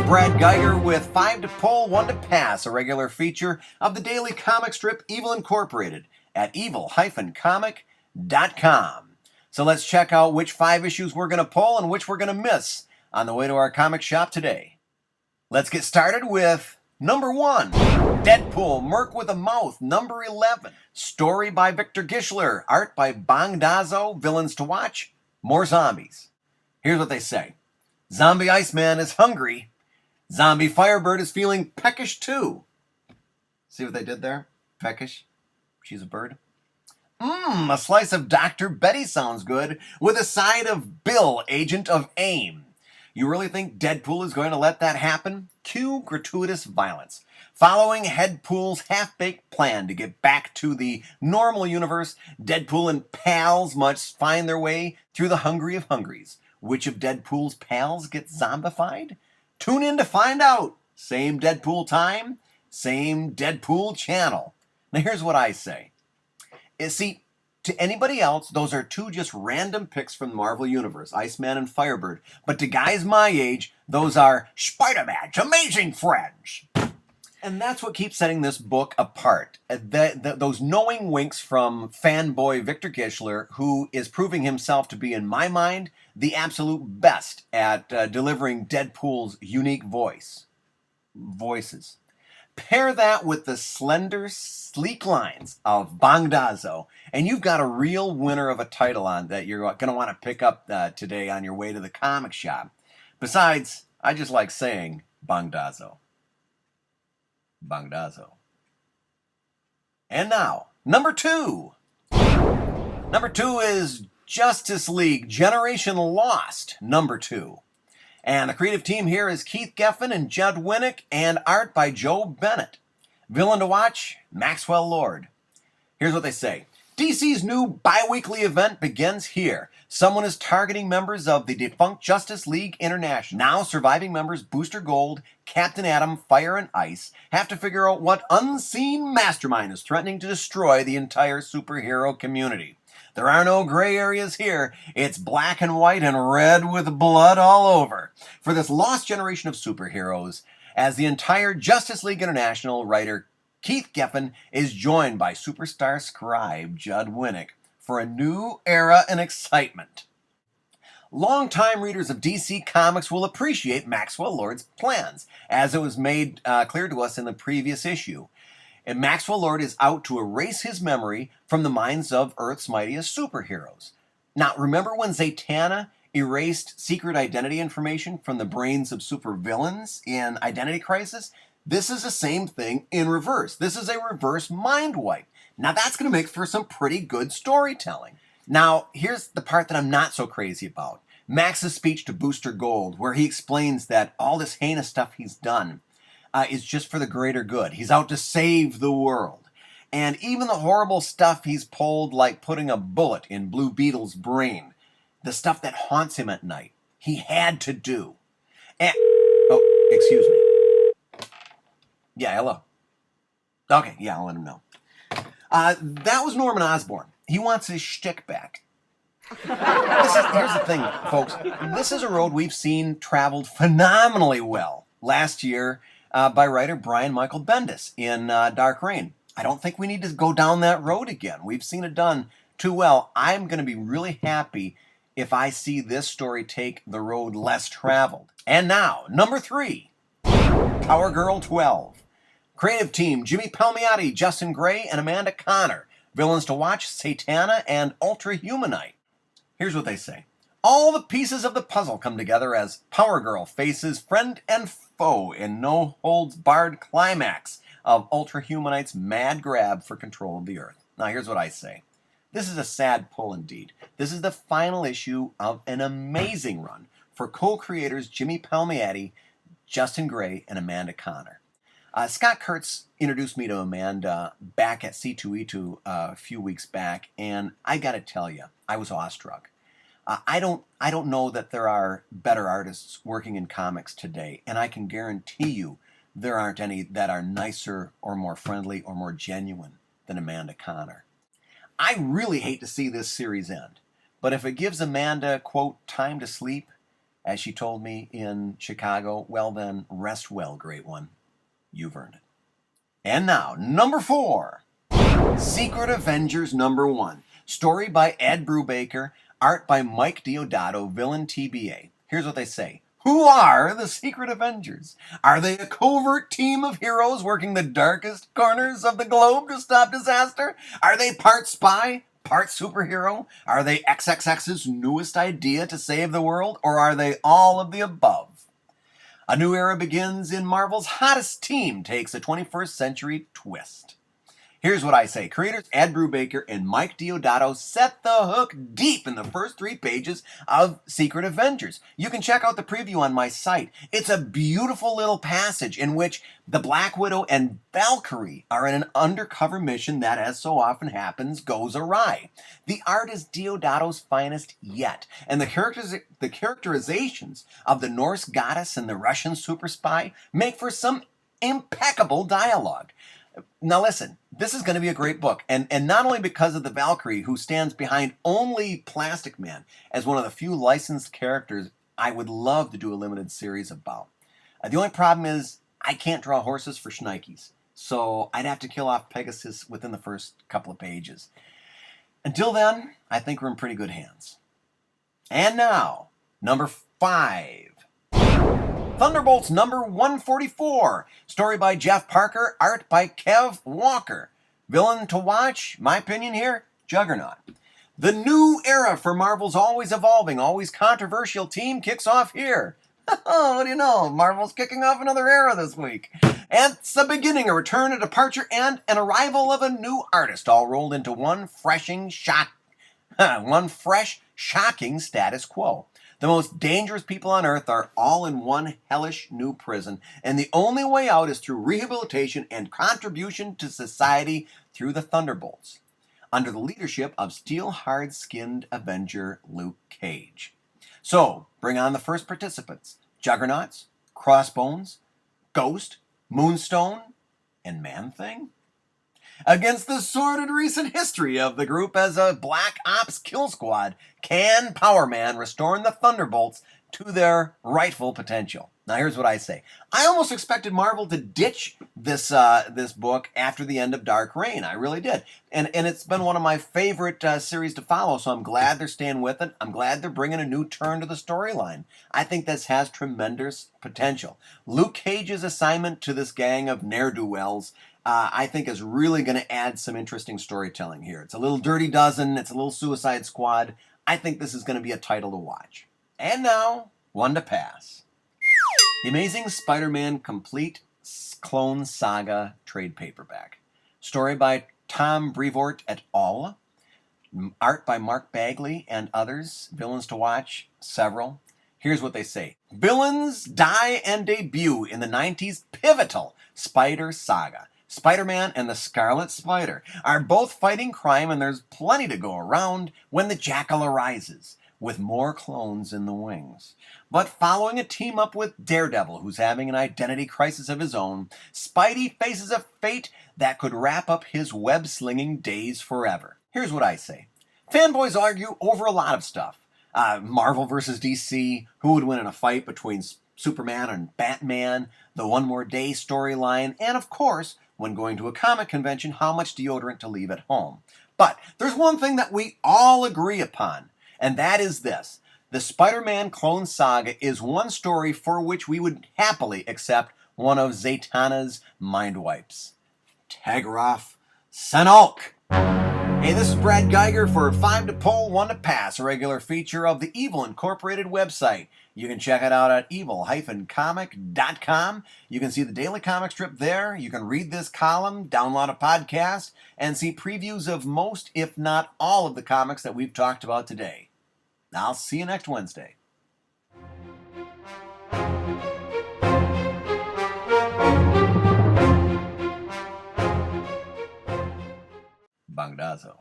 Brad Guigar with 5 to Pull, 1 to Pass, a regular feature of the daily comic strip Evil Incorporated at evil-comic.com. So let's check out which 5 issues we're going to pull and which we're going to miss on the way to our comic shop today. Let's get started with number 1, Deadpool, Merc with a Mouth, number 11. Story by Victor Gischler, art by Bongdazo, villains to watch, more zombies. Here's what they say. Zombie Iceman is hungry. Zombie Firebird is feeling peckish too. See what they did there? Peckish. She's a bird. A slice of Dr. Betty sounds good, with a side of Bill, Agent of AIM. You really think Deadpool is going to let that happen? Cue gratuitous violence. Following Deadpool's half-baked plan to get back to the normal universe, Deadpool and pals must find their way through the hungry of hungries. Which of Deadpool's pals gets zombified? Tune in to find out. Same Deadpool time, same Deadpool channel. Now here's what I say. See, to anybody else, those are 2 just random picks from the Marvel Universe, Iceman and Firebird. But to guys my age, those are SpiderMan's amazing friends. And that's what keeps setting this book apart. Those knowing winks from fanboy Victor Gischler, who is proving himself to be, in my mind, the absolute best at delivering Deadpool's unique voices. Pair that with the slender, sleek lines of Bongdazo, and you've got a real winner of a title on that you're going to want to pick up today on your way to the comic shop. Besides, I just like saying Bongdazo. Bongdazo. And now, number 2. Number 2 is Justice League Generation Lost, number 2. And the creative team here is Keith Giffen and Judd Winnick, and art by Joe Bennett. Villain to watch, Maxwell Lord. Here's what they say. DC's new bi-weekly event begins here. Someone is targeting members of the defunct Justice League International. Now surviving members Booster Gold, Captain Atom, Fire and Ice have to figure out what unseen mastermind is threatening to destroy the entire superhero community. There are no gray areas here. It's black and white and red with blood all over. For this lost generation of superheroes, as the entire Justice League International writer Keith Giffen is joined by superstar scribe Judd Winnick for a new era and excitement. Longtime readers of DC Comics will appreciate Maxwell Lord's plans, as it was made clear to us in the previous issue. And Maxwell Lord is out to erase his memory from the minds of Earth's mightiest superheroes. Now, remember when Zatanna erased secret identity information from the brains of supervillains in Identity Crisis? This is the same thing in reverse. This is a reverse mind wipe. Now, that's going to make for some pretty good storytelling. Now, here's the part that I'm not so crazy about. Max's speech to Booster Gold, where he explains that all this heinous stuff he's done is just for the greater good. He's out to save the world. And even the horrible stuff he's pulled, like putting a bullet in Blue Beetle's brain, the stuff that haunts him at night, he had to do. And, oh, excuse me. Yeah, hello. Okay, yeah, I'll let him know. That was Norman Osborn. He wants his shtick back. Here's the thing, folks. This is a road we've seen traveled phenomenally well last year by writer Brian Michael Bendis in Dark Reign. I don't think we need to go down that road again. We've seen it done too well. I'm going to be really happy if I see this story take the road less traveled. And now, number 3, Power Girl 12. Creative team, Jimmy Palmiotti, Justin Gray, and Amanda Connor. Villains to watch, Zatanna and Ultra Humanite. Here's what they say. All the pieces of the puzzle come together as Power Girl faces friend and foe in no-holds-barred climax of Ultra Humanite's mad grab for control of the Earth. Now, here's what I say. This is a sad pull indeed. This is the final issue of an amazing run for co-creators Jimmy Palmiotti, Justin Gray, and Amanda Connor. Scott Kurtz introduced me to Amanda back at C2E2 a few weeks back, and I got to tell you, I was awestruck. I don't know that there are better artists working in comics today, and I can guarantee you there aren't any that are nicer or more friendly or more genuine than Amanda Connor. I really hate to see this series end, but if it gives Amanda, quote, time to sleep, As she told me in Chicago, well then, rest well, great one. You've earned it. And now, number 4. Secret Avengers #1. Story by Ed Brubaker. Art by Mike Deodato. Villain TBA. Here's what they say. Who are the Secret Avengers? Are they a covert team of heroes working the darkest corners of the globe to stop disaster? Are they part spy, part superhero? Are they XXX's newest idea to save the world? Or are they all of the above? A new era begins in Marvel's hottest team takes a 21st century twist. Here's what I say. Creators Ed Brubaker and Mike Deodato set the hook deep in the first 3 pages of Secret Avengers. You can check out the preview on my site. It's a beautiful little passage in which the Black Widow and Valkyrie are in an undercover mission that, as so often happens, goes awry. The art is Deodato's finest yet, and the characterizations of the Norse goddess and the Russian super spy make for some impeccable dialogue. Now listen, this is going to be a great book, and not only because of the Valkyrie, who stands behind only Plastic Man as one of the few licensed characters I would love to do a limited series about. The only problem is I can't draw horses for shnikes, so I'd have to kill off Pegasus within the first couple of pages. Until then, I think we're in pretty good hands. And now, number 5. Thunderbolts #144. Story by Jeff Parker. Art by Kev Walker. Villain to watch, my opinion here, Juggernaut. The new era for Marvel's always evolving, always controversial team kicks off here. What do you know? Marvel's kicking off another era this week. And it's the beginning, a return, a departure, and an arrival of a new artist, all rolled into one fresh, shocking status quo. The most dangerous people on Earth are all in one hellish new prison, and the only way out is through rehabilitation and contribution to society through the Thunderbolts, under the leadership of steel-hard-skinned Avenger Luke Cage. So, bring on the first participants: Juggernauts, Crossbones, Ghost, Moonstone, and Man-Thing? Against the sordid recent history of the group as a Black Ops kill squad, can Power Man restore the Thunderbolts to their rightful potential? Now here's what I say. I almost expected Marvel to ditch this book after the end of Dark Reign. I really did. And it's been one of my favorite series to follow, so I'm glad they're staying with it. I'm glad they're bringing a new turn to the storyline. I think this has tremendous potential. Luke Cage's assignment to this gang of ne'er-do-wells I think is really going to add some interesting storytelling here. It's a little Dirty Dozen. It's a little Suicide Squad. I think this is going to be a title to watch. And now, one to pass. The Amazing Spider-Man Complete Clone Saga trade paperback. Story by Tom Brevoort et al. Art by Mark Bagley and others. Villains to watch, several. Here's what they say. Villains die and debut in the 90s pivotal Spider Saga. Spider-Man and the Scarlet Spider are both fighting crime, and there's plenty to go around when the Jackal arises, with more clones in the wings. But following a team-up with Daredevil, who's having an identity crisis of his own, Spidey faces a fate that could wrap up his web-slinging days forever. Here's what I say. Fanboys argue over a lot of stuff. Marvel versus DC, who would win in a fight between Superman and Batman, the One More Day storyline, and of course, when going to a comic convention, how much deodorant to leave at home. But there's one thing that we all agree upon, and that is this. The Spider-Man Clone Saga is one story for which we would happily accept one of Zatanna's mind wipes. Tagroff Sanalk. Hey, this is Brad Guigar for 5 to Pull, 1 to Pass, a regular feature of the Evil Incorporated website. You can check it out at evil-comic.com. You can see the daily comic strip there. You can read this column, download a podcast, and see previews of most, if not all, of the comics that we've talked about today. I'll see you next Wednesday. Bangdazo.